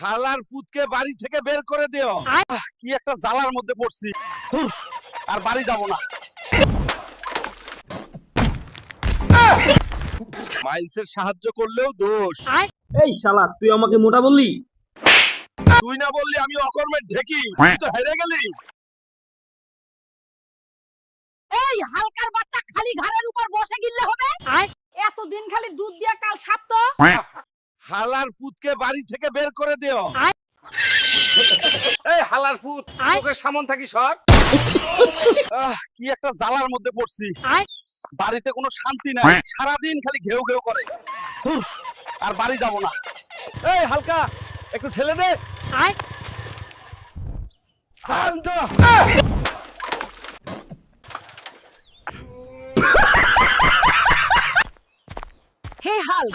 হালার পুতকে বাড়ি থেকে বের করে দিও। কি একটা জ্বালার মধ্যে পড়ছি। ধুর, আর বাড়ি যাব না। মাইলসের সাহায্য করলেও দোষ। এই শালা, তুই আমাকে মোটা বললি? তুই না বললি আমি অকর্মের ঢেকি, তুই তো হেরে গেলি। এই হালকার বাচ্চা খালি ঘাড়ের উপর বসে গিললে হবে? এতদিন খালি দুধ দিয়া কাল সাপ্ত। হালার পুতকে বাড়ি থেকে বের করে দিও। এই হালার পুত, তোকে সামন থাকি সর। কি একটা জ্বালার মধ্যে পড়ছি। বাড়িতে কোনো শান্তি নাই, সারাদিন খালি ঘেউ ঘেউ করে। ধুর, আর বাড়ি যাব না। এই হালকা, একটু ঠেলে দে। Hey Hal,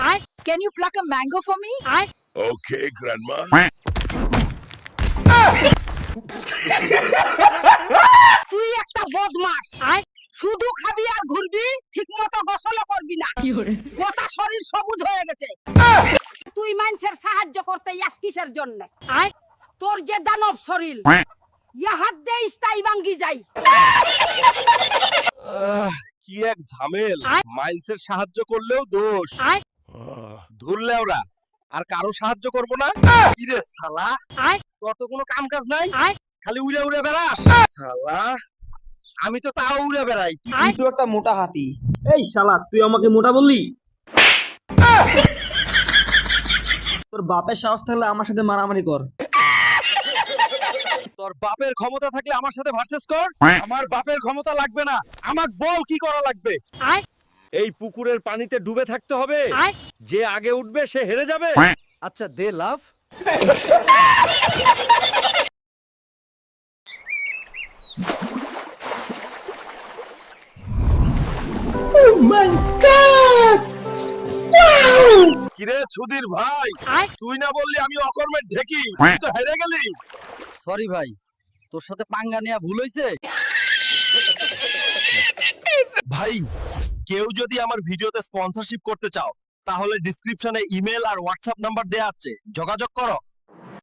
can you pluck a mango for me? Okay, grandma. তুই একটা বদমাস। শুধু খাবি আর ঘুরবি, ঠিকমতো গোসলও করবি না। গোটা শরীর সবুজ হয়ে গেছে। তুই মানুষের সাহায্য করতে যাস কিসের জন্য? তোর যে দানব শরীর, হাত দিয়ে স্থায়ী ভাঙ্গি যাই। কি এক ঝামেল। মাইলসের সাহায্য করলেও দোষ। ধরলে ওরা আর কারো সাহায্য করব না। কি রে শালা, তোর তো কোনো কাম কাজ নাই, খালি উড়ে উড়ে বেড়াস। শালা, আমি তো তাও উড়ে বেড়াই। তুই তো একটা মোটা হাতি। এই শালা, তুই আমাকে মোটা বললি? তোর বাপের সাহস থাকলে আমার সাথে মারামারি কর। তোর বাপের ক্ষমতা থাকলে আমার সাথে ভার্সেস কর। আমার বাপের ক্ষমতা লাগবে না, আমাক বল কি করা লাগবে। এই পুকুরের পানিতে ডুবে থাকতে হবে, যে আগে উঠবে সে হেরে যাবে। আচ্ছা দে লাভ। কিরে সুধীর ভাই, তুই না বললি আমি অকর্মের ঢেকি, তুই তো হেরে গেলি। সরি ভাই, তোর সাথে পাঙ্গা নেওয়া ভুল হয়েছে। ভাই, কেউ যদি আমার ভিডিওতে স্পন্সরশিপ করতে চাও তাহলে ডেসক্রিপশনে ইমেল আর হোয়াটসঅ্যাপ নাম্বার দেয়া আছে, যোগাযোগ করো।